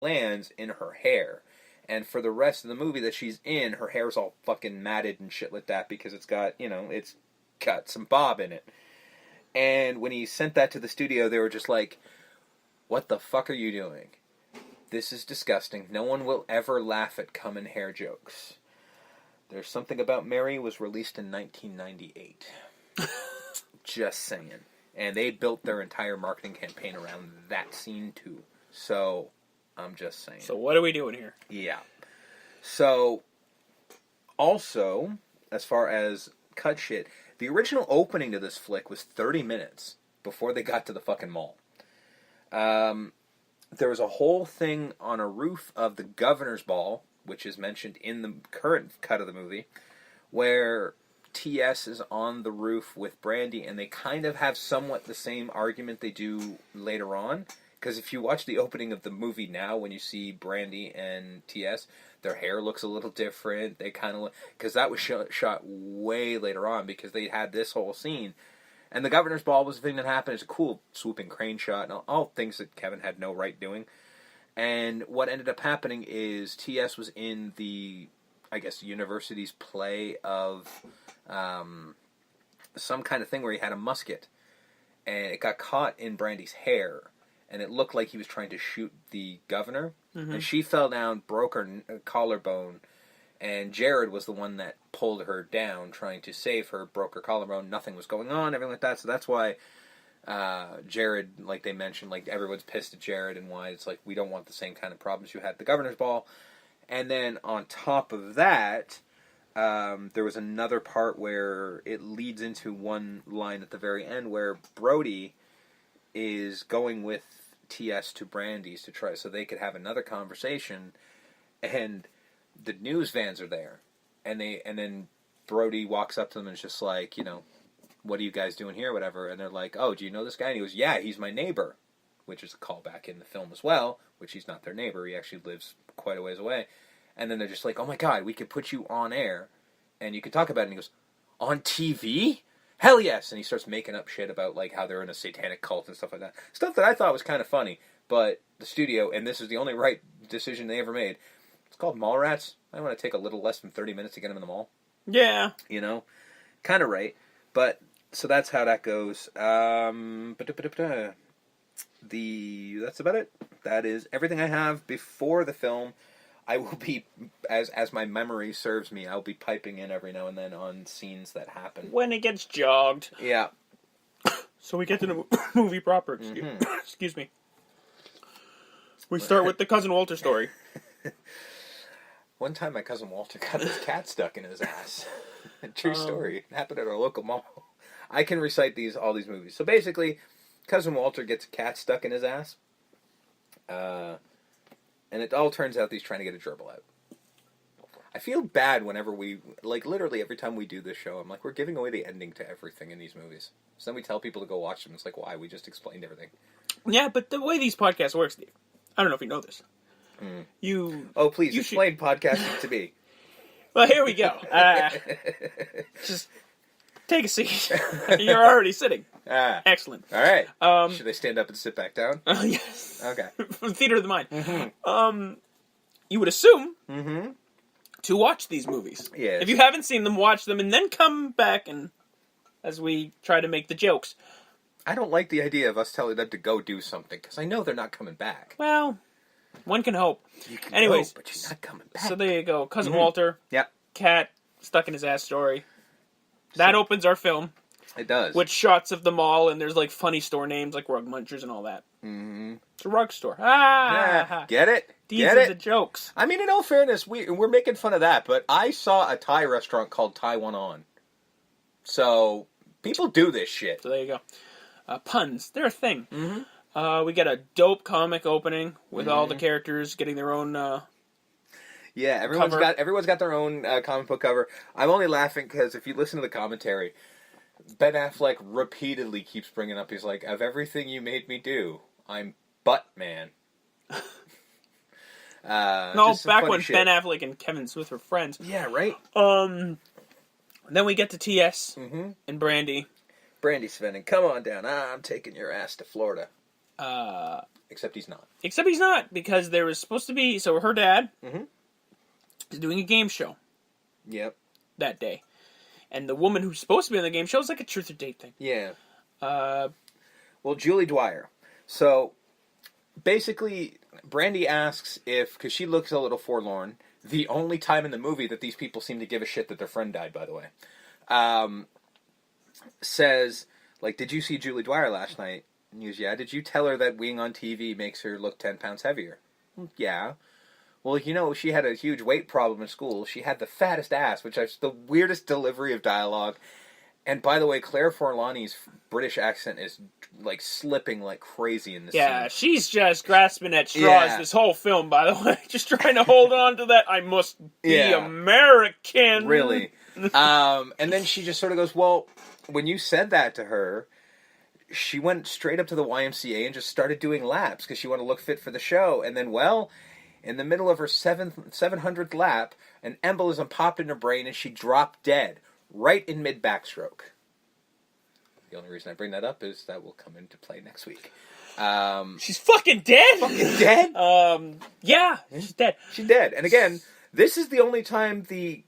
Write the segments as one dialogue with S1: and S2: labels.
S1: lands in her hair. And for the rest of the movie that she's in, her hair's all fucking matted and shit like that because it's got, it's got some bob in it. And when he sent that to the studio, they were just like, what the fuck are you doing? This is disgusting. No one will ever laugh at cum and hair jokes. There's Something About Mary was released in 1998. Just saying. And they built their entire marketing campaign around that scene too. So, I'm just saying.
S2: So what are we doing here?
S1: Yeah. So, also, as far as cut shit, the original opening to this flick was 30 minutes before they got to the fucking mall. There was a whole thing on a roof of the Governor's Ball, which is mentioned in the current cut of the movie, where T.S. is on the roof with Brandy, and they kind of have somewhat the same argument they do later on. Because if you watch the opening of the movie now, when you see Brandy and T.S., their hair looks a little different. They kind of look... Because that was shot way later on, because they had this whole scene. And the Governor's Ball was the thing that happened. It's a cool swooping crane shot, and all things that Kevin had no right doing. And what ended up happening is T.S. was in the, I guess, university's play of some kind of thing where he had a musket. And it got caught in Brandy's hair. And it looked like he was trying to shoot the governor. Mm-hmm. And she fell down, broke her collarbone. And Jared was the one that pulled her down, trying to save her, broke her collarbone. Nothing was going on, everything like that. So that's why Jared, like they mentioned, like everyone's pissed at Jared and why it's like we don't want the same kind of problems you had at the Governor's Ball. And then on top of that, there was another part where it leads into one line at the very end where Brody is going with T.S. to Brandy's to try so they could have another conversation, and the news vans are there, and then Brody walks up to them and is just like, what are you guys doing here, whatever, and they're like, oh, do you know this guy? And he goes, yeah, he's my neighbor, which is a callback in the film as well, which he's not their neighbor, he actually lives quite a ways away, and then they're just like, oh my god, we could put you on air, and you could talk about it, and he goes, on TV? Hell yes! And he starts making up shit about like how they're in a satanic cult and stuff like that. Stuff that I thought was kind of funny, but the studio, and this is the only right decision they ever made, it's called Mallrats. I want to take a little less than 30 minutes to get them in the mall.
S2: Yeah.
S1: Kind of right. But, so that's how that goes. That's about it. That is everything I have before the film. I will be, as my memory serves me, I'll be piping in every now and then on scenes that happen.
S2: When it gets jogged.
S1: Yeah.
S2: So we get to the movie proper. Excuse me. We start with the Cousin Walter story.
S1: One time my cousin Walter got his cat stuck in his ass. True story. It happened at our local mall. I can recite all these movies. So basically, Cousin Walter gets a cat stuck in his ass. And it all turns out that he's trying to get a gerbil out. I feel bad whenever we, like literally every time we do this show, I'm like, we're giving away the ending to everything in these movies. So then we tell people to go watch them. It's like, why? We just explained everything.
S2: Yeah, but the way these podcasts work, Steve, I don't know if you know this.
S1: Oh, please, explain podcasting to me.
S2: Well, here we go. Just take a seat. You're already sitting. Excellent.
S1: All right. Should I stand up and sit back down?
S2: Yes.
S1: Okay.
S2: Theater of the mind. Mm-hmm. You would assume to watch these movies.
S1: Yes.
S2: If you haven't seen them, watch them, and then come back and as we try to make the jokes.
S1: I don't like the idea of us telling them to go do something, because I know they're not coming back.
S2: Well, one can hope.
S1: You can
S2: Anyways,
S1: go, but you're not coming back.
S2: So there you go. Cousin Walter.
S1: Yep.
S2: Cat stuck in his ass story. That opens our film.
S1: It does.
S2: With shots of the mall, and there's like funny store names like Rug Munchers and all that. Mm-hmm. It's a rug store.
S1: Get it?
S2: These are the jokes.
S1: I mean, in all fairness, we're making fun of that, but I saw a Thai restaurant called Thai One On. So, people do this shit.
S2: So there you go. Puns, they're a thing. Mm-hmm. We get a dope comic opening with all the characters getting their own
S1: yeah, everyone's got their own comic book cover. I'm only laughing because if you listen to the commentary, Ben Affleck repeatedly keeps bringing up, he's like, of everything you made me do, I'm Butt-Man.
S2: No, back when Ben Affleck and Kevin Smith were friends.
S1: Yeah, right?
S2: Then we get to T.S. and Brandy.
S1: Brandy Sven, come on down. I'm taking your ass to Florida. Except he's not.
S2: Except he's not, because there was supposed to be... So her dad
S1: Mm-hmm.
S2: is doing a game show.
S1: Yep.
S2: That day. And the woman who's supposed to be on the game show is like a truth or date thing.
S1: Yeah.
S2: Well,
S1: Julie Dwyer. So, basically, Brandy asks if... Because she looks a little forlorn. The only time in the movie that these people seem to give a shit that their friend died, by the way. Says, like, did you see Julie Dwyer last night? And he goes, yeah. Did you tell her that being on TV makes her look 10 pounds heavier? Yeah. Well, you know, she had a huge weight problem in school. She had the fattest ass, which is the weirdest delivery of dialogue. And by the way, Claire Forlani's British accent is, like, slipping like crazy in this scene.
S2: Yeah, she's just grasping at straws this whole film, by the way. Just trying to hold on to that, I must be American.
S1: Really. And then she just sort of goes, well, when you said that to her, she went straight up to the YMCA and just started doing laps because she wanted to look fit for the show. And then, well, in the middle of her 700th lap, an embolism popped in her brain and she dropped dead. Right in mid-backstroke. The only reason I bring that up is that will come into play next week.
S2: She's fucking dead?
S1: Fucking dead?
S2: Yeah, she's dead.
S1: She's dead. And again, this is the only time the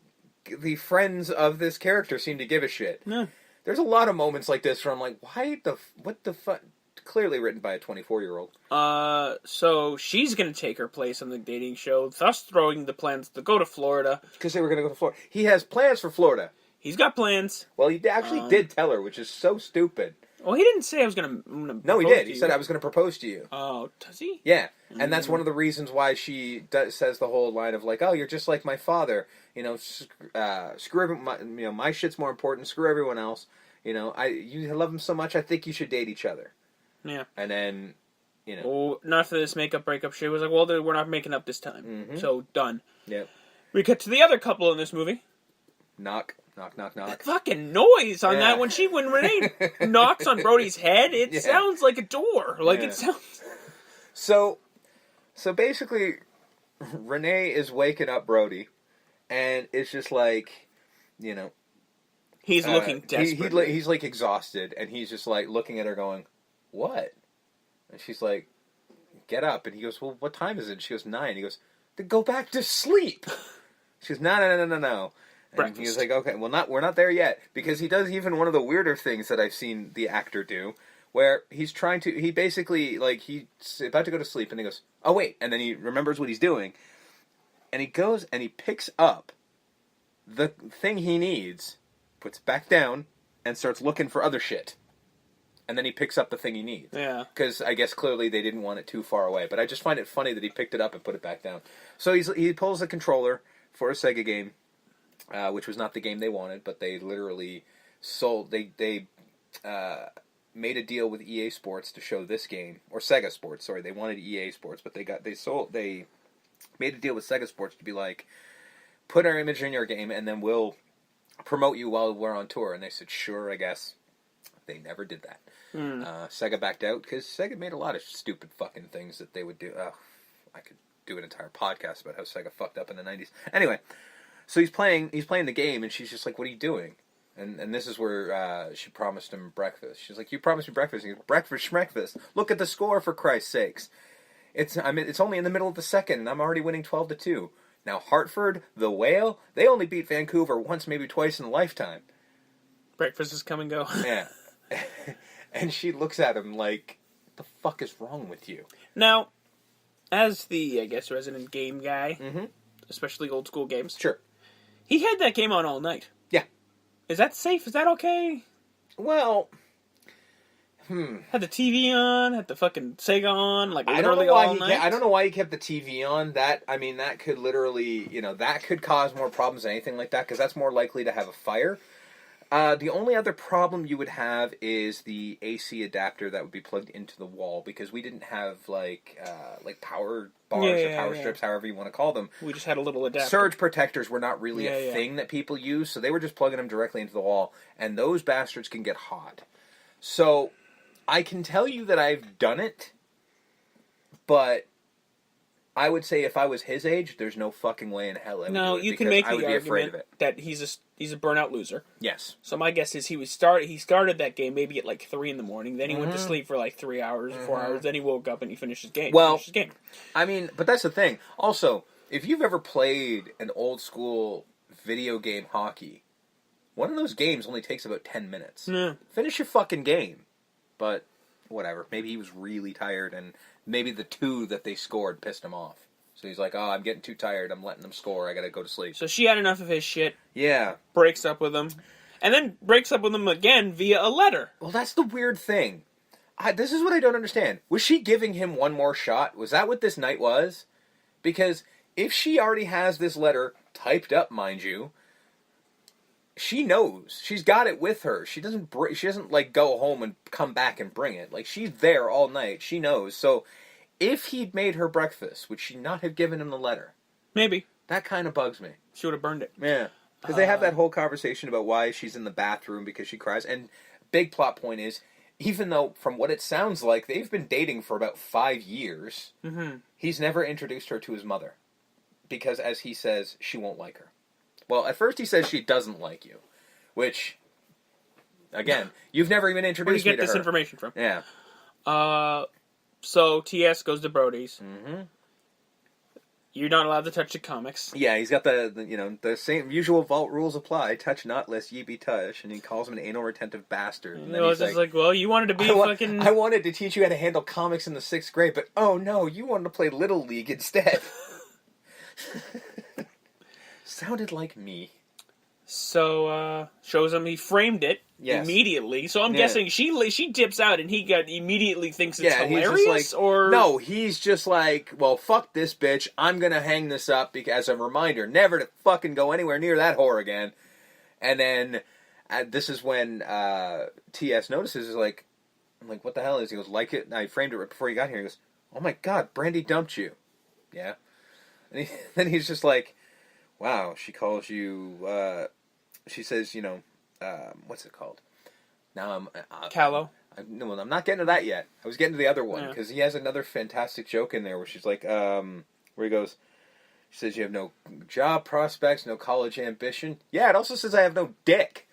S1: friends of this character seem to give a shit.
S2: No.
S1: There's a lot of moments like this where I'm like, what the fuck? Clearly written by a 24-year-old.
S2: So she's going to take her place on the dating show, thus throwing the plans to go to Florida.
S1: Because they were going to go to Florida. He has plans for Florida.
S2: He's got plans.
S1: Well, he actually did tell her, which is so stupid.
S2: Well, he didn't say I was going to
S1: No, he did. He said, I was going to propose to you.
S2: Oh, does he?
S1: Yeah. And that's one of the reasons why she says the whole line of, like, oh, you're just like my father. You know, screw my shit's more important. Screw everyone else. You know, you love him so much, I think you should date each other.
S2: Yeah.
S1: And then, you know.
S2: Oh, not for this breakup shit. It was like, well, we're not making up this time.
S1: Mm-hmm.
S2: So, done.
S1: Yep.
S2: We cut to the other couple in this movie.
S1: Knock, knock, knock, knock.
S2: That fucking noise on that when Renee knocks on Brody's head, it sounds like a door. Like it sounds.
S1: So basically, Renee is waking up Brody, and it's just like, you know.
S2: He's looking desperate.
S1: He's like exhausted, and he's just like looking at her going, what? And she's like, get up. And he goes, well, what time is it? And she goes, 9. He goes, then go back to sleep. She goes, no. And
S2: Breakfast.
S1: he was like, okay, well, we're not there yet. Because he does even one of the weirder things that I've seen the actor do, where he basically, like, he's about to go to sleep, and he goes, oh, wait. And then he remembers what he's doing, and he goes and he picks up the thing he needs, puts it back down, and starts looking for other shit. And then he picks up the thing he needs.
S2: Yeah.
S1: Because I guess clearly they didn't want it too far away. But I just find it funny that he picked it up and put it back down. So he pulls the controller for a Sega game, which was not the game they wanted, but they literally sold. They made a deal with EA Sports to show this game, or Sega Sports. Sorry, they wanted EA Sports, but they made a deal with Sega Sports to be like, put our image in your game, and then we'll promote you while we're on tour. And they said, sure, I guess. They never did that. Sega backed out because Sega made a lot of stupid fucking things that they would do. I could do an entire podcast about how Sega fucked up in the 90s. Anyway, so he's playing the game, and she's just like, what are you doing? And this is where she promised him breakfast. She's like, you promised me breakfast. He goes, breakfast. Look at the score, for Christ's sakes. It's only in the middle of the second, and I'm already winning 12-2. Now, Hartford, the Whale, they only beat Vancouver once, maybe twice in a lifetime.
S2: Breakfast is come and go.
S1: Yeah. And she looks at him like, the fuck is wrong with you?
S2: Now, as the, I guess, resident game guy,
S1: mm-hmm.
S2: especially old school games,
S1: sure,
S2: he had that game on all night.
S1: Yeah.
S2: Is that safe? Is that okay?
S1: Well,
S2: Had the TV on, had the fucking Sega on, like literally all night.
S1: I don't know why he kept the TV on. That could literally, that could cause more problems than anything like that, because that's more likely to have a fire. The only other problem you would have is the AC adapter that would be plugged into the wall, because we didn't have like power bars or power strips, however you want to call them.
S2: We just had a little adapter.
S1: Surge protectors were not really a thing that people use, so they were just plugging them directly into the wall, and those bastards can get hot. So I can tell you that I've done it, but I would say if I was his age, there's no fucking way in hell I would do it.
S2: You can make
S1: I
S2: the
S1: would be afraid of
S2: argument
S1: it.
S2: that he's a burnout loser.
S1: Yes.
S2: So my guess is he started that game maybe at like 3 a.m. Then he went to sleep for like 3 hours, 4 hours. Then he woke up and he finished his game.
S1: Well, I mean, but that's the thing. Also, if you've ever played an old school video game hockey, one of those games only takes about 10 minutes.
S2: Yeah.
S1: Finish your fucking game. But whatever. Maybe he was really tired, and maybe the 2 that they scored pissed him off. So he's like, oh, I'm getting too tired. I'm letting them score. I gotta go to sleep.
S2: So she had enough of his shit.
S1: Yeah.
S2: Breaks up with him. And then breaks up with him again via a letter.
S1: Well, that's the weird thing. This is what I don't understand. Was she giving him one more shot? Was that what this night was? Because if she already has this letter typed up, mind you, she knows. She's got it with her. She doesn't like go home and come back and bring it. Like, she's there all night. She knows. So if he'd made her breakfast, would she not have given him the letter?
S2: Maybe.
S1: That kind of bugs me.
S2: She would have burned it.
S1: Yeah. Because they have that whole conversation about why she's in the bathroom because she cries. And big plot point is, even though, from what it sounds like, they've been dating for about 5 years, he's never introduced her to his mother. Because, as he says, she won't like her. Well, at first he says she doesn't like you. Which, again, you've never even introduced me to her.
S2: Where do you get this information from?
S1: Yeah.
S2: So, TS goes to Brody's. Mm-hmm. You're not allowed to touch the comics.
S1: Yeah, he's got the same usual vault rules apply. Touch not, lest ye be touched. And he calls him an anal retentive bastard. And
S2: then he's like, well, you wanted to be fucking...
S1: I wanted to teach you how to handle comics in the 6th grade, but oh no, you wanted to play Little League instead. Sounded like me.
S2: So, shows him he framed it immediately. So I'm guessing she dips out and he immediately thinks it's hilarious?
S1: No, he's just like, well, fuck this bitch. I'm going to hang this up as a reminder never to fucking go anywhere near that whore again. And then this is when TS notices, I'm like, what the hell is he? Goes, like it? And I framed it right before he got here. He goes, oh my God, Brandy dumped you. Yeah. And then he's just like, wow, she calls you, she says, what's it called? Now I'm...
S2: Callow?
S1: No, I'm not getting to that yet. I was getting to the other one, because he has another fantastic joke in there where she's like, where he goes, she says you have no job prospects, no college ambition. Yeah, it also says I have no dick.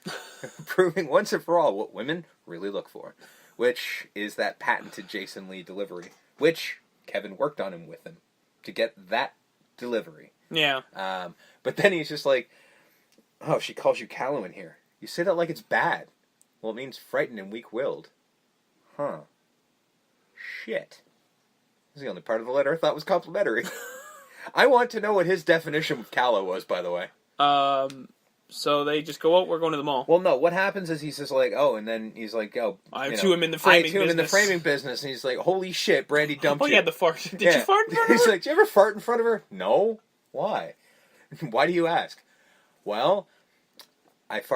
S1: Proving once and for all what women really look for. Which is that patented Jason Lee delivery. Which Kevin worked on him with him to get that delivery.
S2: Yeah.
S1: But then he's just like, oh, she calls you callow in here. You say that like it's bad. Well, it means frightened and weak-willed. Huh. Shit. This is the only part of the letter I thought was complimentary. I want to know what his definition of callow was, by the way.
S2: So they just go, we're going to the mall.
S1: Well, no, what happens is he's just like, oh, and then he's like, oh,
S2: I too am in the framing business.
S1: In the framing business, and he's like, holy shit, Brandy dumped you.
S2: Oh, yeah, the fart. Did you fart in front of her?
S1: He's like, did you ever fart in front of her? No. Why? Why do you ask? Well, I've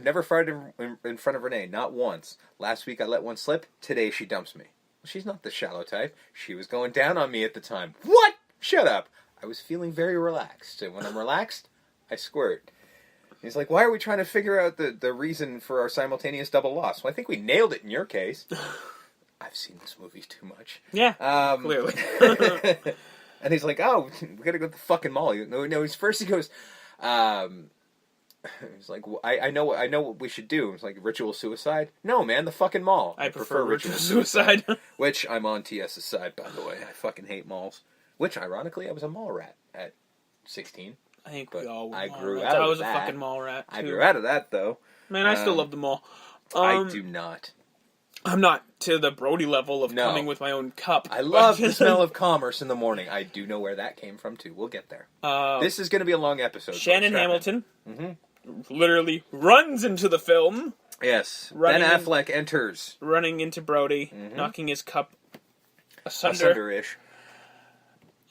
S1: never farted in front of Renee, not once. Last week I let one slip. Today she dumps me. Well, she's not the shallow type. She was going down on me at the time. What? Shut up. I was feeling very relaxed. And when I'm relaxed, I squirt. He's like, why are we trying to figure out the reason for our simultaneous double loss? Well, I think we nailed it in your case. I've seen this movie too much.
S2: Yeah, clearly.
S1: And he's like, oh, we gotta go to the fucking mall. No, he goes, he's like, well, I know what we should do. It's like ritual suicide. No, man, the fucking mall.
S2: I prefer ritual suicide.
S1: Which I'm on TS's side, by the way. I fucking hate malls. Which, ironically, I was a mall rat at 16.
S2: I think we all were.
S1: I grew
S2: out of that.
S1: I
S2: was a fucking mall rat, too.
S1: I grew out of that, though.
S2: Man, I still love the mall.
S1: I do not.
S2: I'm not to the Brody level of coming with my own cup.
S1: I love the smell of commerce in the morning. I do know where that came from, too. We'll get there. This is going to be a long episode.
S2: Shannon Hamilton literally runs into the film.
S1: Yes. Ben Affleck enters.
S2: Running into Brody, knocking his cup asunder.
S1: Asunder-ish.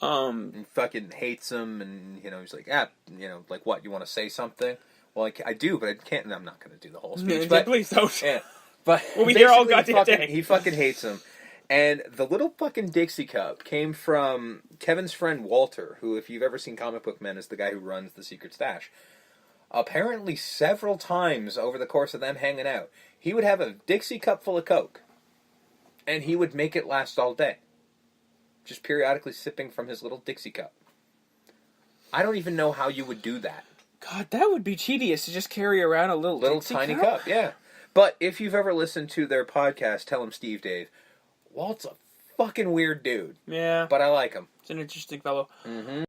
S1: And fucking hates him, and, he's like, like, what, you want to say something? Well, I do, but I can't, and I'm not going to do the whole speech. But,
S2: please don't.
S1: Yeah, but
S2: we'll be here all goddamn day.
S1: He fucking hates him. And the little fucking Dixie cup came from Kevin's friend Walter, who, if you've ever seen Comic Book Men, is the guy who runs the Secret Stash. Apparently, several times over the course of them hanging out, he would have a Dixie cup full of Coke, and he would make it last all day. just periodically sipping from his little Dixie cup. I don't even know how you would do that.
S2: God, that would be tedious to just carry around a little Dixie
S1: tiny
S2: cup.
S1: Yeah. But if you've ever listened to their podcast, Tell 'em Steve Dave, Walt's a fucking weird dude.
S2: Yeah.
S1: But I like him.
S2: He's an interesting fellow.
S1: Mm-hmm.